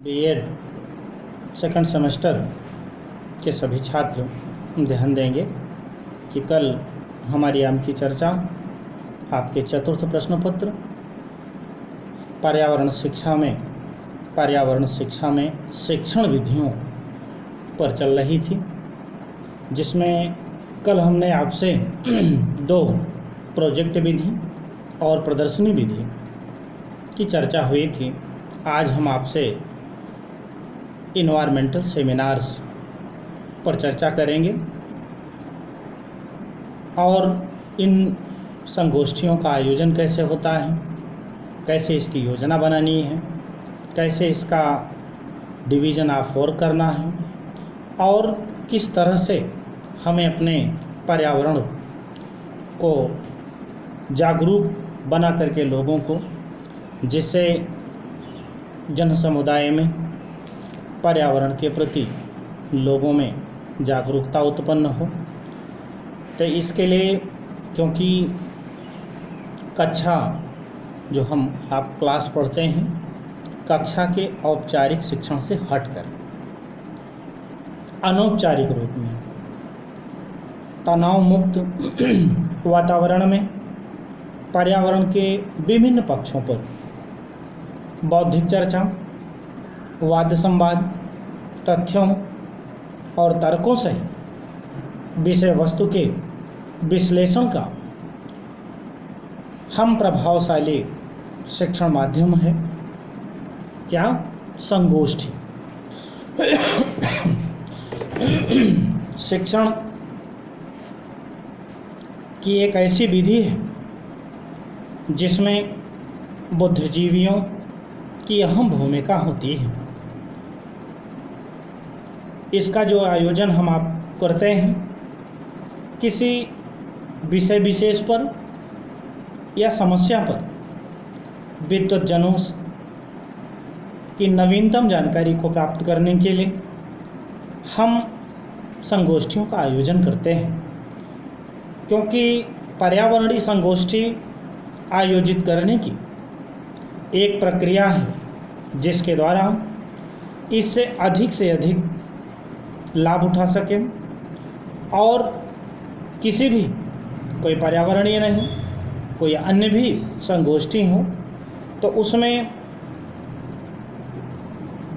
BEd second semester के सभी छात्र ध्यान देंगे कि कल हमारी आम की चर्चा आपके चतुर्थ प्रश्न पत्र पर्यावरण शिक्षा में शिक्षण विधियों पर चल रही थी, जिसमें कल हमने आपसे दो प्रोजेक्ट विधि और प्रदर्शनी विधि की चर्चा हुई थी। आज हम आपसे इन्वायरमेंटल सेमिनार्स पर चर्चा करेंगे और इन संगोष्ठियों का आयोजन कैसे होता है, कैसे इसकी योजना बनानी है, कैसे इसका डिवीज़न ऑफ वर्क करना है और किस तरह से हमें अपने पर्यावरण को जागरूक बना करके लोगों को, जिससे जन समुदाय में पर्यावरण के प्रति लोगों में जागरूकता उत्पन्न हो। तो इसके लिए, क्योंकि कक्षा जो आप क्लास पढ़ते हैं, कक्षा के औपचारिक शिक्षण से हटकर अनौपचारिक रूप में तनाव मुक्त वातावरण में पर्यावरण के विभिन्न पक्षों पर बौद्धिक चर्चा, वाद संवाद, तथ्यों और तर्कों से विषय वस्तु के विश्लेषण का हम प्रभावशाली शिक्षण माध्यम है क्या? संगोष्ठी। शिक्षण की एक ऐसी विधि है जिसमें बुद्धिजीवियों की अहम भूमिका होती है। इसका जो आयोजन हम आप करते हैं किसी विषय विशेष पर या समस्या पर विद्वज्जनों की नवीनतम जानकारी को प्राप्त करने के लिए हम संगोष्ठियों का आयोजन करते हैं, क्योंकि पर्यावरणीय संगोष्ठी आयोजित करने की एक प्रक्रिया है जिसके द्वारा इससे अधिक से अधिक लाभ उठा सकें और किसी भी कोई पर्यावरणीय नहीं, कोई अन्य भी संगोष्ठी हो तो उसमें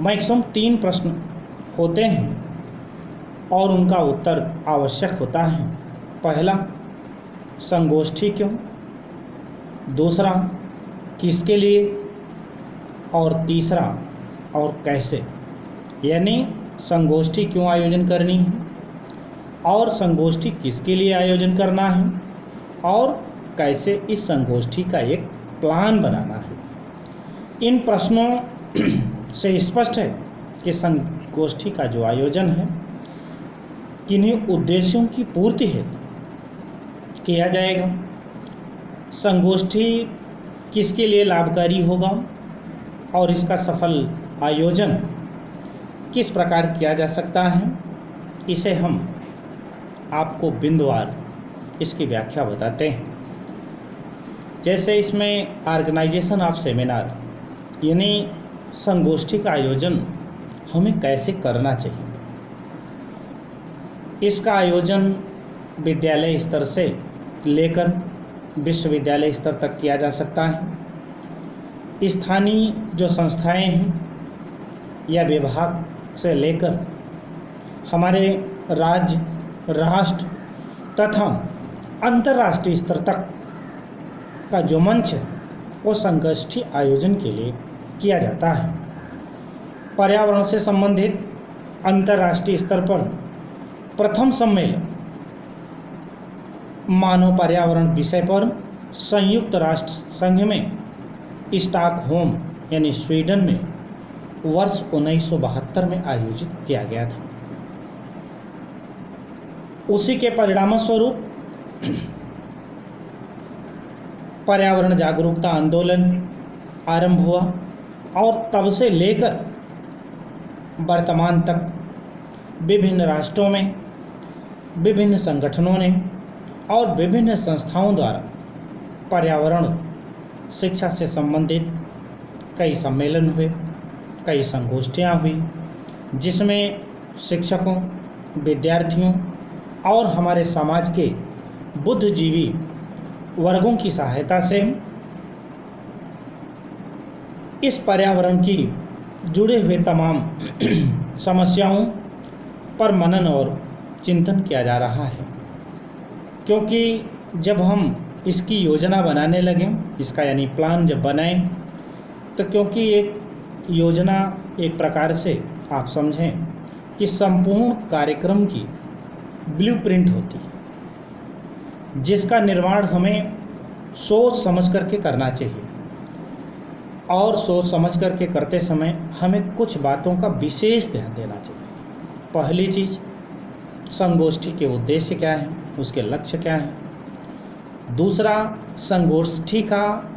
मैक्सिमम 3 प्रश्न होते हैं और उनका उत्तर आवश्यक होता है। पहला, संगोष्ठी क्यों? दूसरा, किसके लिए? और तीसरा, और कैसे। यानी संगोष्ठी क्यों आयोजन करनी है और संगोष्ठी किसके लिए आयोजन करना है और कैसे इस संगोष्ठी का एक प्लान बनाना है। इन प्रश्नों से स्पष्ट है कि संगोष्ठी का जो आयोजन है किन्हीं उद्देश्यों की पूर्ति हेतु किया जाएगा। संगोष्ठी किसके लिए लाभकारी होगा और इसका सफल आयोजन किस प्रकार किया जा सकता है, इसे हम आपको बिंदुवार इसकी व्याख्या बताते हैं। जैसे इसमें ऑर्गेनाइजेशन ऑफ सेमिनार, यानी संगोष्ठी का आयोजन हमें कैसे करना चाहिए। इसका आयोजन विद्यालय स्तर से लेकर विश्वविद्यालय स्तर तक किया जा सकता है। स्थानीय जो संस्थाएं हैं या विभाग से लेकर हमारे राज्य, राष्ट्र तथा अंतर्राष्ट्रीय स्तर तक का जो मंच है वो संगोष्ठी आयोजन के लिए किया जाता है। पर्यावरण से संबंधित अंतर्राष्ट्रीय स्तर पर प्रथम सम्मेलन मानव पर्यावरण विषय पर संयुक्त राष्ट्र संघ में स्टॉकहोम यानी स्वीडन में वर्ष 1972 में आयोजित किया गया था। उसी के परिणामस्वरूप पर्यावरण जागरूकता आंदोलन आरंभ हुआ और तब से लेकर वर्तमान तक विभिन्न राष्ट्रों में विभिन्न संगठनों ने और विभिन्न संस्थाओं द्वारा पर्यावरण शिक्षा से संबंधित कई सम्मेलन हुए कई संगोष्ठियाँ हुई जिसमें शिक्षकों, विद्यार्थियों और हमारे समाज के बुद्धिजीवी वर्गों की सहायता से इस पर्यावरण की जुड़े हुए तमाम समस्याओं पर मनन और चिंतन किया जा रहा है। क्योंकि जब हम इसकी योजना बनाने लगें, इसका यानी प्लान जब बनाएं, तो क्योंकि एक योजना एक प्रकार से आप समझें कि संपूर्ण कार्यक्रम की ब्लूप्रिंट होती है, जिसका निर्माण हमें सोच समझ करके करना चाहिए। और सोच समझ करके करते समय हमें कुछ बातों का विशेष ध्यान देना चाहिए। पहली चीज़, संगोष्ठी के उद्देश्य क्या है, उसके लक्ष्य क्या है। दूसरा, संगोष्ठी का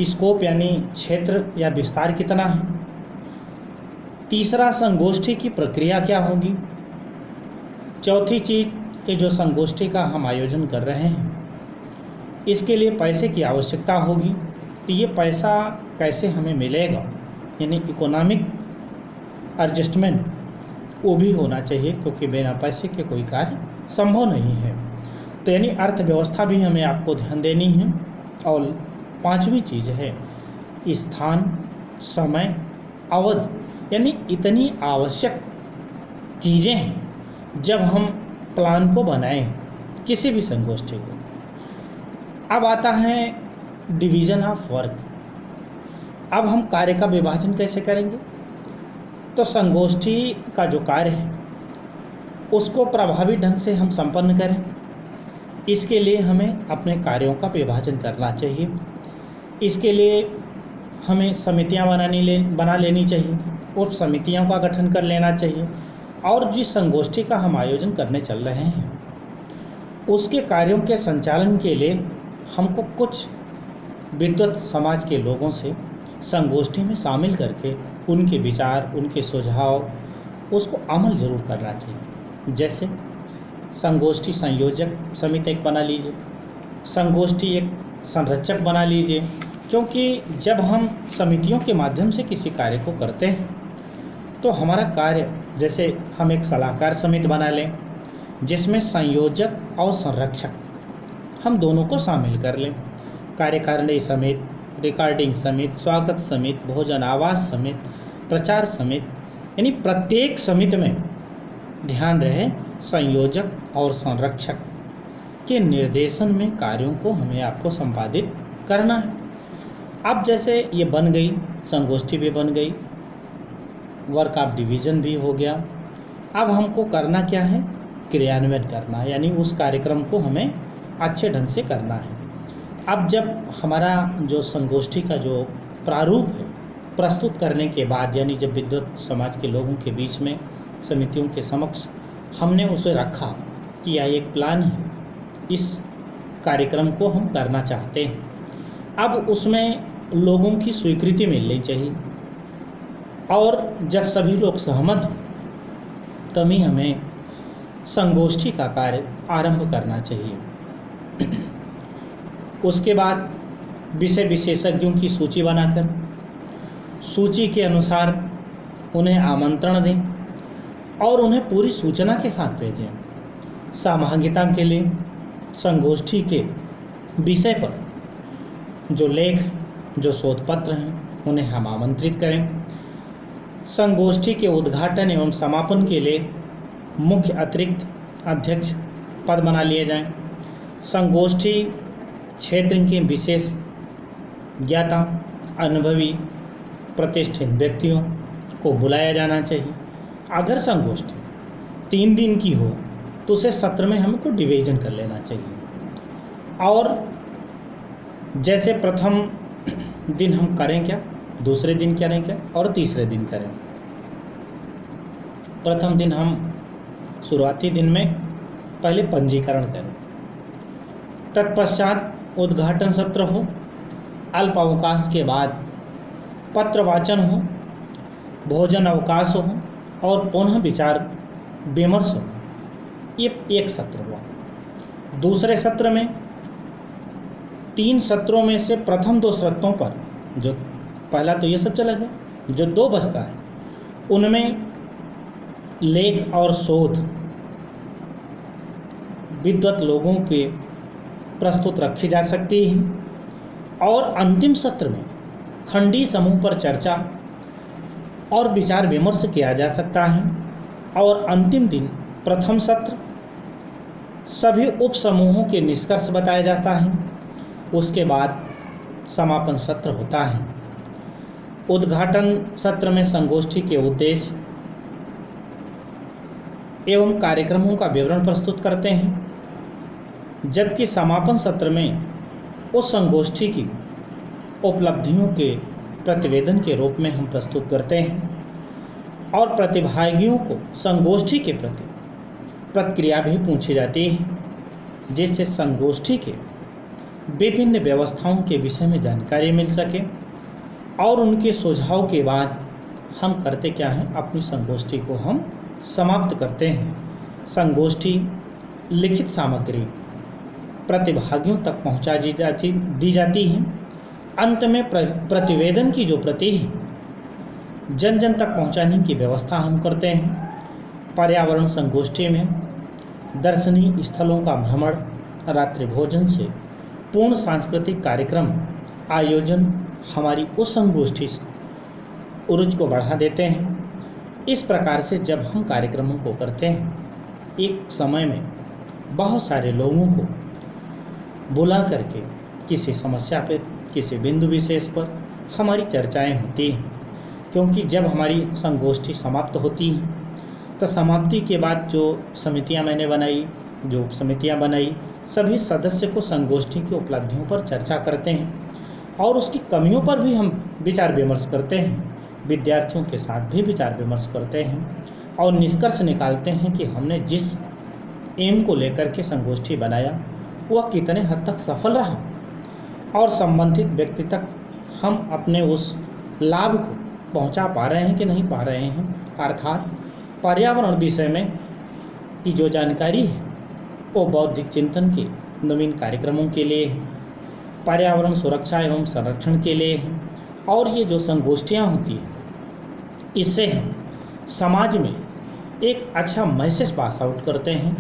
स्कोप यानी क्षेत्र या विस्तार कितना है। तीसरा, संगोष्ठी की प्रक्रिया क्या होगी। चौथी चीज़ कि जो संगोष्ठी का हम आयोजन कर रहे हैं इसके लिए पैसे की आवश्यकता होगी, तो ये पैसा कैसे हमें मिलेगा, यानी इकोनॉमिक एडजस्टमेंट वो भी होना चाहिए, क्योंकि बिना पैसे के कोई कार्य संभव नहीं है। तो यानी अर्थव्यवस्था भी हमें आपको ध्यान देनी है। और पांचवी चीज़ है स्थान, समय, अवधि, यानी इतनी आवश्यक चीज़ें हैं जब हम प्लान को बनाएं किसी भी संगोष्ठी को। अब आता है डिवीज़न ऑफ वर्क। अब हम कार्य का विभाजन कैसे करेंगे। तो संगोष्ठी का जो कार्य है उसको प्रभावी ढंग से हम संपन्न करें, इसके लिए हमें अपने कार्यों का विभाजन करना चाहिए। इसके लिए हमें समितियां बना लेनी चाहिए, उप समितियों का गठन कर लेना चाहिए। और जिस संगोष्ठी का हम आयोजन करने चल रहे हैं उसके कार्यों के संचालन के लिए हमको कुछ विद्वत समाज के लोगों से संगोष्ठी में शामिल करके उनके विचार, उनके सुझाव, उसको अमल ज़रूर करना चाहिए। जैसे संगोष्ठी संयोजक समिति एक बना लीजिए, संगोष्ठी एक संरक्षक बना लीजिए। क्योंकि जब हम समितियों के माध्यम से किसी कार्य को करते हैं तो हमारा कार्य, जैसे हम एक सलाहकार समिति बना लें जिसमें संयोजक और संरक्षक हम दोनों को शामिल कर लें, कार्यकारिणी समिति, रिकॉर्डिंग समिति, स्वागत समिति, भोजन आवास समिति, प्रचार समिति, यानी प्रत्येक समिति में ध्यान रहे संयोजक और संरक्षक के निर्देशन में कार्यों को हमें आपको संपादित करना है। अब जैसे ये बन गई, संगोष्ठी भी बन गई, वर्क ऑफ डिवीज़न भी हो गया। अब हमको करना क्या है, क्रियान्वयन करना है, यानी उस कार्यक्रम को हमें अच्छे ढंग से करना है। अब जब हमारा जो संगोष्ठी का जो प्रारूप है प्रस्तुत करने के बाद, यानी जब विद्वत समाज के लोगों के बीच में समितियों के समक्ष हमने उसे रखा कि यह एक प्लान है, इस कार्यक्रम को हम करना चाहते हैं, अब उसमें लोगों की स्वीकृति मिलनी चाहिए। और जब सभी लोग सहमत हों तभी हमें संगोष्ठी का कार्य आरंभ करना चाहिए। उसके बाद विषय विशेषज्ञों की सूची बनाकर सूची के अनुसार उन्हें आमंत्रण दें और उन्हें पूरी सूचना के साथ भेजें। सहभागिता के लिए संगोष्ठी के विषय पर जो लेख, जो शोध पत्र हैं उन्हें हम आमंत्रित करें। संगोष्ठी के उद्घाटन एवं समापन के लिए मुख्य अतिरिक्त अध्यक्ष पद बना लिए जाएं। संगोष्ठी क्षेत्र के विशेष ज्ञाता, अनुभवी, प्रतिष्ठित व्यक्तियों को बुलाया जाना चाहिए। अगर संगोष्ठी 3 दिन की हो तो उसे सत्र में हमको डिवीज़न कर लेना चाहिए। और जैसे प्रथम दिन हम करें क्या, दूसरे दिन करें क्या और तीसरे दिन करें। प्रथम दिन हम शुरुआती दिन में पहले पंजीकरण करें, तत्पश्चात उद्घाटन सत्र हो, अल्प अवकाश के बाद पत्र वाचन हो, भोजन अवकाश हो और पुनः विचार विमर्श हो। ये एक सत्र हुआ। दूसरे सत्र में 3 सत्रों में से प्रथम 2 सत्रों पर, जो पहला तो ये सब चला गया, जो 2 बचता है उनमें लेख और शोध विद्वत लोगों के प्रस्तुत रखी जा सकती है, और अंतिम सत्र में खंडी समूह पर चर्चा और विचार विमर्श किया जा सकता है, और अंतिम दिन प्रथम सत्र सभी उप समूहों के निष्कर्ष बताया जाता है। उसके बाद समापन सत्र होता है। उद्घाटन सत्र में संगोष्ठी के उद्देश्य एवं कार्यक्रमों का विवरण प्रस्तुत करते हैं, जबकि समापन सत्र में उस संगोष्ठी की उपलब्धियों के प्रतिवेदन के रूप में हम प्रस्तुत करते हैं, और प्रतिभागियों को संगोष्ठी के प्रति प्रतिक्रिया भी पूछी जाती है, जिससे संगोष्ठी के विभिन्न व्यवस्थाओं के विषय में जानकारी मिल सके। और उनके सुझाव के बाद हम करते क्या हैं, अपनी संगोष्ठी को हम समाप्त करते हैं। संगोष्ठी लिखित सामग्री प्रतिभागियों तक पहुंचा दी जाती है। अंत में प्रतिवेदन की जो प्रति है जन जन तक पहुंचाने की व्यवस्था हम करते हैं। पर्यावरण संगोष्ठी में दर्शनीय स्थलों का भ्रमण, रात्रि भोजन से पूर्ण सांस्कृतिक कार्यक्रम आयोजन हमारी उस संगोष्ठी उरुच को बढ़ा देते हैं। इस प्रकार से जब हम कार्यक्रमों को करते हैं, एक समय में बहुत सारे लोगों को बुला करके किसी समस्या पे, किसी बिंदु विशेष पर हमारी चर्चाएं होती हैं। क्योंकि जब हमारी संगोष्ठी समाप्त होती है तो समाप्ति के बाद जो समितियां मैंने बनाई, जो उप समितियाँ बनाई, सभी सदस्य को संगोष्ठी की उपलब्धियों पर चर्चा करते हैं, और उसकी कमियों पर भी हम विचार विमर्श करते हैं। विद्यार्थियों के साथ भी विचार विमर्श करते हैं, और निष्कर्ष निकालते हैं कि हमने जिस एम को लेकर के संगोष्ठी बनाया वह कितने हद तक सफल रहा, और संबंधित व्यक्ति तक हम अपने उस लाभ को पहुंचा पा रहे हैं कि नहीं पा रहे हैं। अर्थात पर्यावरण विषय में की जो जानकारी है वो बौद्धिक चिंतन के नवीन कार्यक्रमों के लिए है, पर्यावरण सुरक्षा एवं संरक्षण के लिए है। और ये जो संगोष्ठियाँ होती हैं, इससे हम समाज में एक अच्छा मैसेज पास आउट करते हैं,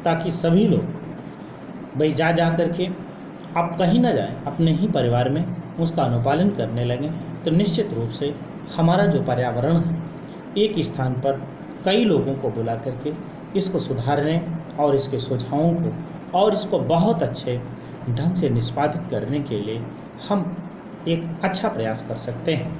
ताकि सभी लोग भाई जा करके आप कहीं ना जाएं, अपने ही परिवार में उसका अनुपालन करने लगें। तो निश्चित रूप से हमारा जो पर्यावरण है, एक स्थान पर कई लोगों को बुला करके इसको सुधारने और इसके सुझावों को और इसको बहुत अच्छे ढंग से निष्पादित करने के लिए हम एक अच्छा प्रयास कर सकते हैं।